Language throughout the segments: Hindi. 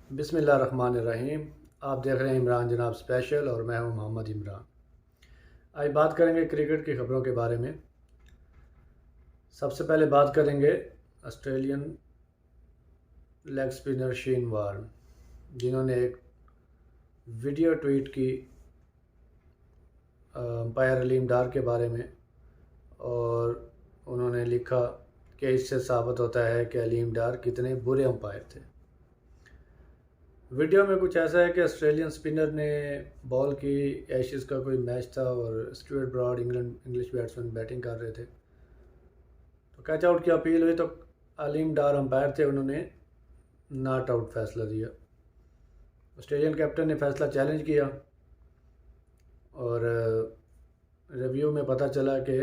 बिस्मिल्लाहिर्रहमानिर्रहीम। आप देख रहे हैं इमरान जनाब स्पेशल और मैं हूं मोहम्मद इमरान। आज बात करेंगे क्रिकेट की खबरों के बारे में। सबसे पहले बात करेंगे Australian leg spinner Shane Warne, जिन्होंने एक वीडियो ट्वीट की अंपायर अलीम डार के बारे में, और उन्होंने लिखा कि इससे साबित होता है कि अलीम डार कितने बुरे अंपायर थे। वीडियो में कुछ ऐसा है कि ऑस्ट्रेलियन स्पिनर ने बॉल की, एशेज़ का कोई मैच था और Stuart Broad English batsman batting कर रहे थे, तो कैच आउट की अपील हुई तो अलीम डार अंपायर थे, उन्होंने नॉट आउट फैसला दिया। ऑस्ट्रेलियन कैप्टन ने फैसला चैलेंज किया और रिव्यू में पता चला कि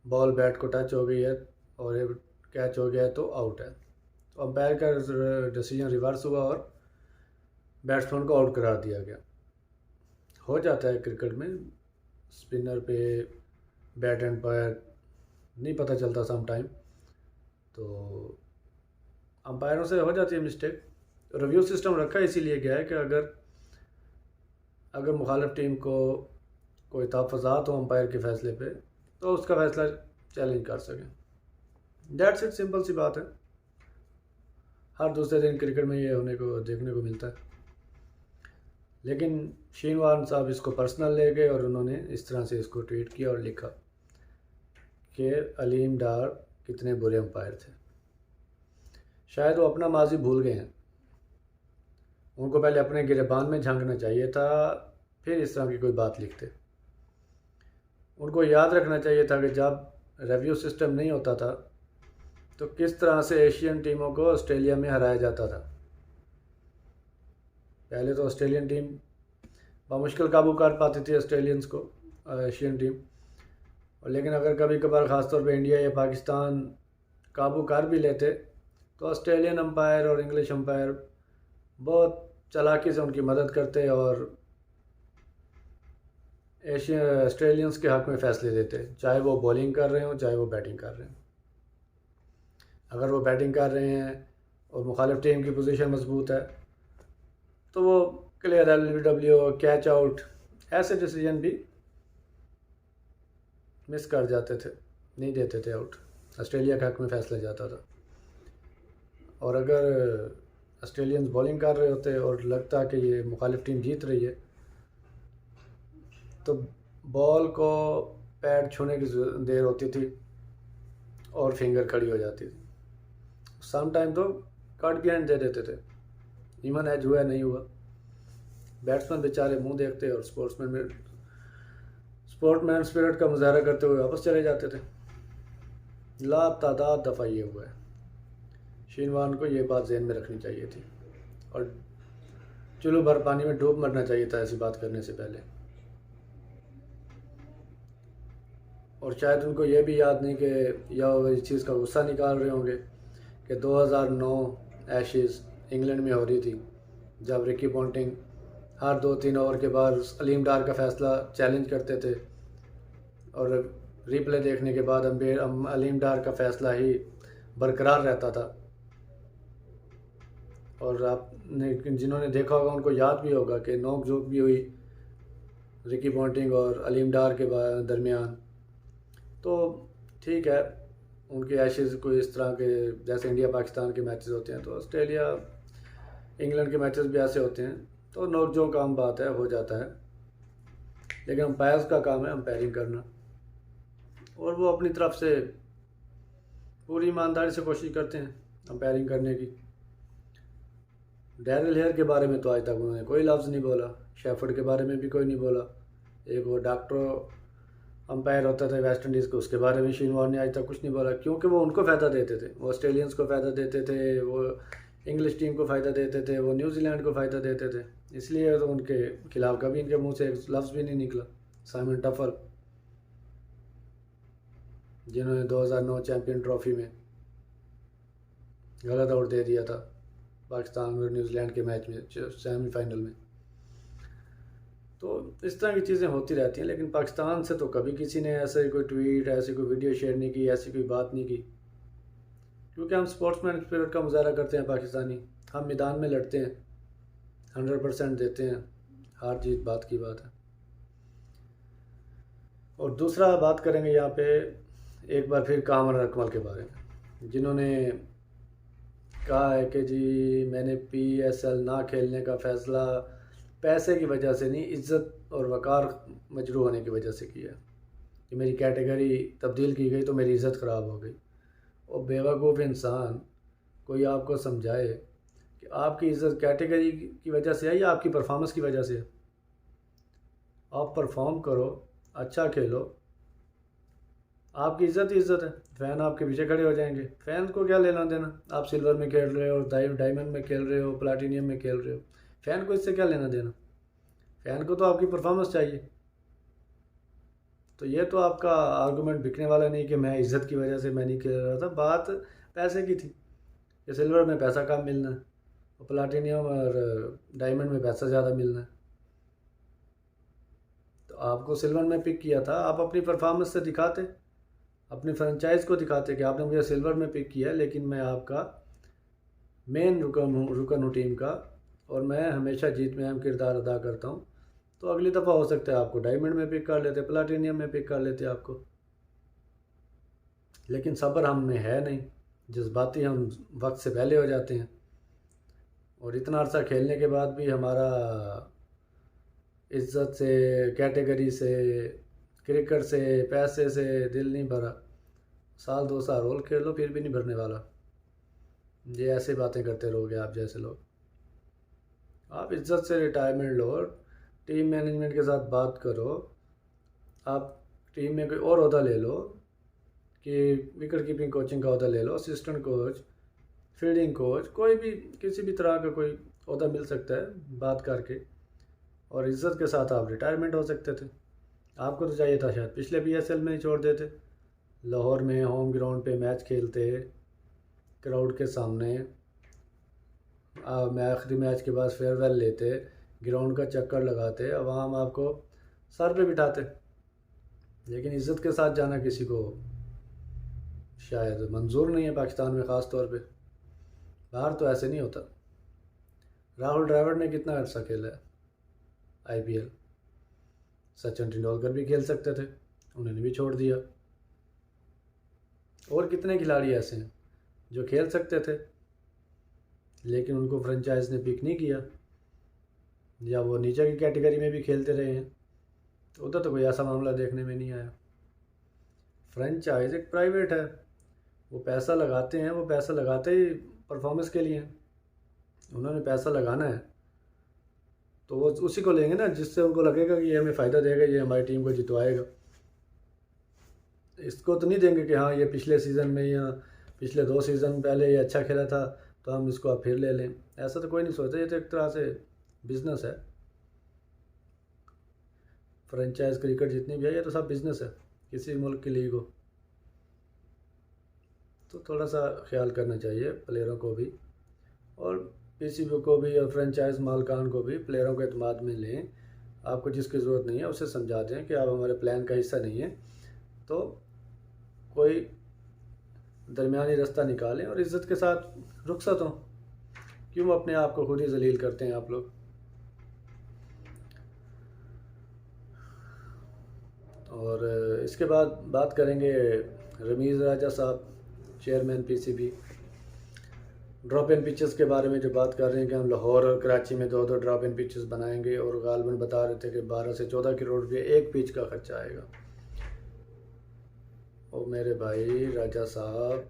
बॉल बैट को टच हो गई है और कैच हो गया है तो आउट है। तो अंपायर का डिसीजन रिवर्स हुआ और बैट्समैन को आउट करार दिया गया। हो जाता है क्रिकेट में, स्पिनर पे बैट एम्पायर नहीं पता चलता सम टाइम, तो अंपायरों से हो जाती है मिस्टेक। रिव्यू सिस्टम रखा इसीलिए गया है कि अगर मुखालिफ टीम को कोई तहफ़्फ़ुज़ात हो अंपायर के फ़ैसले पे, तो उसका फ़ैसला चैलेंज कर सकें। दैट्स इट, सिंपल सी बात है। हर दूसरे दिन क्रिकेट में ये होने को देखने को मिलता है, लेकिन शेन वार्न साहब इसको पर्सनल ले गए और उन्होंने इस तरह से इसको ट्वीट किया और लिखा कि अलीम डार कितने बुरे अंपायर थे। शायद वो अपना माजी भूल गए हैं, उनको पहले अपने गिरेबान में झांकना चाहिए था, फिर इस तरह की कोई बात लिखते। उनको याद रखना चाहिए था कि जब रिव्यू सिस्टम नहीं होता था तो किस तरह से एशियन टीमों को ऑस्ट्रेलिया में हराया जाता था। पहले तो ऑस्ट्रेलियन टीम बामुश्किल काबू कर पाती थी ऑस्ट्रेलियंस को, एशियन टीम, और लेकिन अगर कभी कभार ख़ासतौर पे इंडिया या पाकिस्तान काबू कर भी लेते तो ऑस्ट्रेलियन अंपायर और इंग्लिश अंपायर बहुत चालाकी से उनकी मदद करते और एशियन ऑस्ट्रेलियंस के हक़ में फ़ैसले देते, चाहे वो बॉलिंग कर रहे हों चाहे वो बैटिंग कर रहे हों। अगर वो बैटिंग कर रहे हैं और मुखालिफ टीम की पोजीशन मजबूत है तो वो क्लियर LBW, कैच आउट, ऐसे डिसीजन भी मिस कर जाते थे, नहीं देते थे आउट, ऑस्ट्रेलिया के हक़ में फ़ैसला जाता था। और अगर ऑस्ट्रेलियंस बॉलिंग कर रहे होते और लगता कि ये मुखालिफ टीम जीत रही है, तो बॉल को पैड छूने की देर होती थी और फिंगर खड़ी हो जाती थी। सम टाइम तो कट बिहाइंड दे देते थे, इवन एज हुआ नहीं हुआ, बैट्समैन बेचारे मुंह देखते और स्पोर्टमैन स्पिरिट का मुजाहरा करते हुए वापस चले जाते थे। लातादाद दफ़ा ये हुआ है। शेन वार्न को ये बात जहन में रखनी चाहिए थी और चुल्लू भर पानी में डूब मरना चाहिए था ऐसी बात करने से पहले। और शायद उनको ये भी याद नहीं कि या वो इस चीज़ का गुस्सा निकाल रहे होंगे कि 2009 एशेज़ इंग्लैंड में हो रही थी, जब रिकी पॉन्टिंग हर 2-3 ओवर के बाद अलीम डार का फ़ैसला चैलेंज करते थे और रिप्ले देखने के बाद अलीम डार का फ़ैसला ही बरकरार रहता था। और आपने जिन्होंने देखा होगा उनको याद भी होगा कि नोक झोंक भी हुई रिकी पॉन्टिंग और अलीम डार के दरमियान। तो ठीक है, उनके एशेज़ कोई इस तरह के जैसे इंडिया पाकिस्तान के मैचेस होते हैं, तो ऑस्ट्रेलिया इंग्लैंड के मैचेस भी ऐसे होते हैं, तो नोक झोंक आम बात है, हो जाता है। लेकिन अंपायर्स का काम है अंपायरिंग करना, और वो अपनी तरफ से पूरी ईमानदारी से कोशिश करते हैं अंपायरिंग करने की। डैरिल हेयर के बारे में तो आज तक उन्होंने कोई लफ्ज़ नहीं बोला, शेफर्ड के बारे में भी कोई नहीं बोला। एक वो डॉक्टर अंपायर होता था वेस्ट इंडीज़ को, उसके बारे में शेन वार्न ने आज तक कुछ नहीं बोला, क्योंकि वो उनको फ़ायदा देते थे, वो ऑस्ट्रेलियंस को फ़ायदा देते थे, वो इंग्लिश टीम को फ़ायदा देते थे, वो न्यूजीलैंड को फ़ायदा देते थे, इसलिए तो उनके खिलाफ कभी इनके मुंह से एक लफ्ज़ भी नहीं निकला। साइमन टफल, जिन्होंने 2009 चैम्पियन ट्रॉफी में गलत आउट दे दिया था पाकिस्तान और न्यूजीलैंड के मैच में सेमीफाइनल में। तो इस तरह की चीज़ें होती रहती हैं, लेकिन पाकिस्तान से तो कभी किसी ने ऐसे कोई ट्वीट, ऐसी कोई वीडियो शेयर नहीं की, ऐसी कोई बात नहीं की, क्योंकि हम स्पोर्ट्समैन स्पिरिट का मुजाहरा करते हैं पाकिस्तानी, हम मैदान में लड़ते हैं, 100% देते हैं, हार जीत बात की बात है। और दूसरा बात करेंगे यहाँ पे एक बार फिर कामर अकमल के बारे में, जिन्होंने कहा है कि जी मैंने PSL ना खेलने का फ़ैसला पैसे की वजह से नहीं, इज़्ज़त और वक़ार मजरूह होने की वजह से किया कि मेरी कैटेगरी तब्दील की गई तो मेरी इज़्ज़त ख़राब हो गई। और बेवकूफ़ इंसान कोई आपको समझाए कि आपकी इज़्ज़त कैटेगरी की वजह से है या आपकी परफॉर्मेंस की वजह से है। आप परफॉर्म करो, अच्छा खेलो, आपकी इज़्ज़त ही इज़्ज़त है। फ़ैन आपके पीछे खड़े हो जाएंगे, फ़ैन को क्या लेना देना। आप सिल्वर में खेल रहे हो, डायमंड में खेल रहे हो, प्लाटिनियम में खेल रहे हो, फ़ैन को इससे क्या लेना देना। फ़ैन को तो आपकी परफॉर्मेंस चाहिए। तो ये तो आपका आर्गूमेंट बिकने वाला नहीं कि मैं इज़्ज़त की वजह से मैं नहीं खेल रहा था। बात पैसे की थी कि सिल्वर में पैसा कम मिलना है और प्लाटिनियम और डायमंड में पैसा ज़्यादा मिलना है। तो आपको सिल्वर में पिक किया था, आप अपनी परफॉर्मेंस से दिखाते, अपनी फ्रेंचाइज को दिखाते कि आपने मुझे सिल्वर में पिक किया, लेकिन मैं आपका मेन रुकन हूँ टीम का और मैं हमेशा जीत में अहम किरदार अदा करता हूँ। तो अगली दफ़ा हो सकता है आपको डायमंड में पिक कर लेते, प्लाटिनियम में पिक कर लेते आपको। लेकिन सब्र हम में है नहीं, जज्बाती हम वक्त से पहले हो जाते हैं। और इतना अर्सा खेलने के बाद भी हमारा इज़्ज़त से, कैटेगरी से, क्रिकेट से, पैसे से दिल नहीं भरा। साल 2 साल और खेलो फिर भी नहीं भरने वाला। ये ऐसे बातें करते रहोगे आप जैसे लोग। आप इज़्ज़त से रिटायरमेंट लो, टीम मैनेजमेंट के साथ बात करो, आप टीम में कोई और ओहदा ले लो कि विकेट कीपिंग कोचिंग का ओहदा ले लो, असिस्टेंट कोच, फील्डिंग कोच, कोई भी किसी भी तरह का कोई ओहदा मिल सकता है बात करके, और इज़्ज़त के साथ आप रिटायरमेंट हो सकते थे। आपको तो चाहिए था शायद पिछले PSL में ही छोड़ देते, लाहौर में होम ग्राउंड पे मैच खेलते क्राउड के सामने, मैं आखिरी मैच के बाद फेयरवेल लेते, ग्राउंड का चक्कर लगाते, अवाम आपको सर पे बिठाते। लेकिन इज़्ज़त के साथ जाना किसी को शायद मंजूर नहीं है पाकिस्तान में, ख़ास तौर पे। बाहर तो ऐसे नहीं होता। राहुल द्रविड़ ने कितना अर्सा खेला है IPL, सचिन तेंदुलकर भी खेल सकते थे, उन्होंने भी छोड़ दिया। और कितने खिलाड़ी ऐसे हैं जो खेल सकते थे लेकिन उनको फ्रेंचाइज ने पिक नहीं किया, या वो नीचे की कैटेगरी में भी खेलते रहे हैं। तो उधर तो कोई ऐसा मामला देखने में नहीं आया। फ्रेंचाइज एक प्राइवेट है, वो पैसा लगाते हैं, वो पैसा लगाते ही परफॉर्मेंस के लिए। उन्होंने पैसा लगाना है तो वो उसी को लेंगे ना जिससे उनको लगेगा कि ये हमें फ़ायदा देगा, ये हमारी टीम को जितवाएगा। इसको तो नहीं देंगे कि हाँ ये पिछले सीज़न में या पिछले 2 सीज़न पहले ये अच्छा खेला था तो हम इसको अब फिर ले लें। ऐसा तो कोई नहीं सोचता। ये तो एक तरह से बिज़नेस है। फ्रेंचाइज क्रिकेट जितनी भी है ये तो सब बिज़नेस है किसी मुल्क की लीग हो। तो थोड़ा सा ख्याल करना चाहिए प्लेयरों को भी, और PCB को भी, और फ्रेंचाइज मालकान को भी प्लेयरों के एतमाद में लें। आपको जिसकी ज़रूरत नहीं है उसे समझा दें कि आप हमारे प्लान का हिस्सा नहीं है, तो कोई दरमियानी रास्ता निकालें और इज़्ज़त के साथ रुखसत हों। क्यों अपने आप को खुद ही जलील करते हैं आप लोग। और इसके बाद बात करेंगे रमीज़ राजा साहब, chairman PCB, drop in pitches के बारे में जो बात कर रहे हैं कि हम लाहौर और कराची में 2-2 ड्रॉप इन पिचेस बनाएंगे, और गालबन बता रहे थे कि 12 से 14 करोड़ रुपये एक पिच का खर्चा आएगा। और मेरे भाई राजा साहब,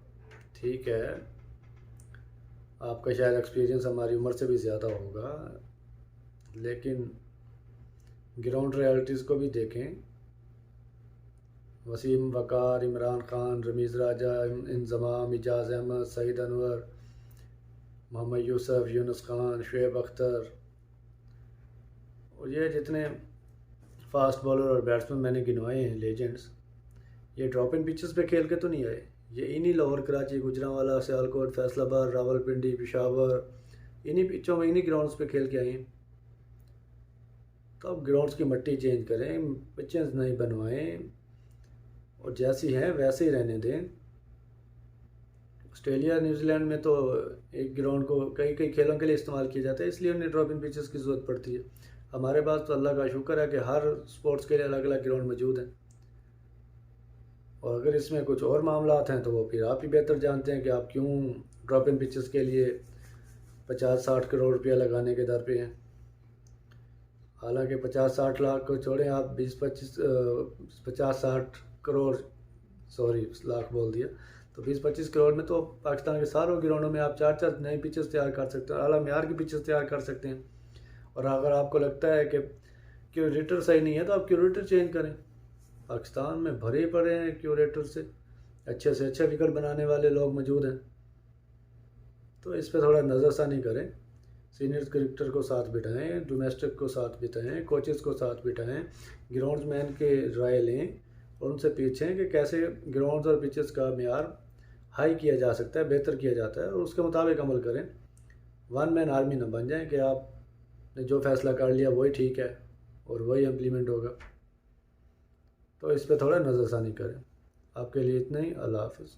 ठीक है आपका शायद एक्सपीरियंस हमारी उम्र से भी ज़्यादा होगा, लेकिन ग्राउंड रियलिटीज़ को भी देखें। वसीम वकार, इमरान खान, रमीज़ राजा, इंज़माम, इजाज़ अहमद, सईद अनवर, मोहम्मद यूसुफ, यूनुस खान, शुएब अख्तर, और ये जितने फास्ट बॉलर और बैट्समैन मैंने गिनवाए हैं लेजेंड्स, ये ड्रॉप इन पिचेस पे खेल के तो नहीं आए। ये इन्हीं लाहौर, कराची, गुजरांवाला, सियालकोट, फैसलाबाद, रावलपिंडी, पेशावर, इन्हीं पिचों में, इन्हीं ग्राउंड्स पे खेल के आए हैं। तो अब ग्राउंड्स की मट्टी चेंज करें, पिचेस नहीं बनवाएं, और जैसी हैं वैसे ही रहने दें। ऑस्ट्रेलिया न्यूजीलैंड में तो एक ग्राउंड को कई कई खेलों के लिए इस्तेमाल किया जाता है, इसलिए उन्हें ड्रॉप इन पिचेस की ज़रूरत पड़ती है। हमारे पास तो अल्लाह का शुक्र है कि हर स्पोर्ट्स के लिए अलग अलग ग्राउंड मौजूद हैं। और अगर इसमें कुछ और मामलात हैं तो वो फिर आप ही बेहतर जानते हैं कि आप क्यों ड्रॉप इन पिचेस के लिए 50-60 करोड़ रुपया लगाने के दर पे हैं। हालांकि 50-60 लाख को छोड़ें, आप 20-25 50-60 करोड़, सॉरी लाख बोल दिया, तो 20-25 करोड़ में तो पाकिस्तान के सारों ग्राउंडों में आप 4-4 नए पिचेस तैयार कर सकते हैं, आला मेयार की पिचेस तैयार कर सकते हैं। और अगर आपको लगता है कि क्यूरेटर सही नहीं है तो आप क्यूरेटर चेंज करें। पाकिस्तान में भरे पड़े हैं क्यूरेटर से अच्छे विकेट बनाने वाले लोग मौजूद हैं, तो इस पर थोड़ा नज़रसानी करें। सीनियर क्रिकेटर को साथ बिठाएं, डोमेस्टिक को साथ बिठाएं, कोचेस को साथ बिठाएं, ग्राउंड्समैन के राय लें और उनसे पूछें कि कैसे ग्राउंड्स और पिचेस का मेयार हाई किया जा सकता है, बेहतर किया जाता है, और उसके मुताबिक अमल करें। वन मैन आर्मी न बन जाएं कि आपने जो फैसला कर लिया वही ठीक है और वही इम्प्लीमेंट होगा। तो इस पर थोड़ा नज़रसानी करें। आपके लिए इतना ही। अल्लाह हाफ़िज़।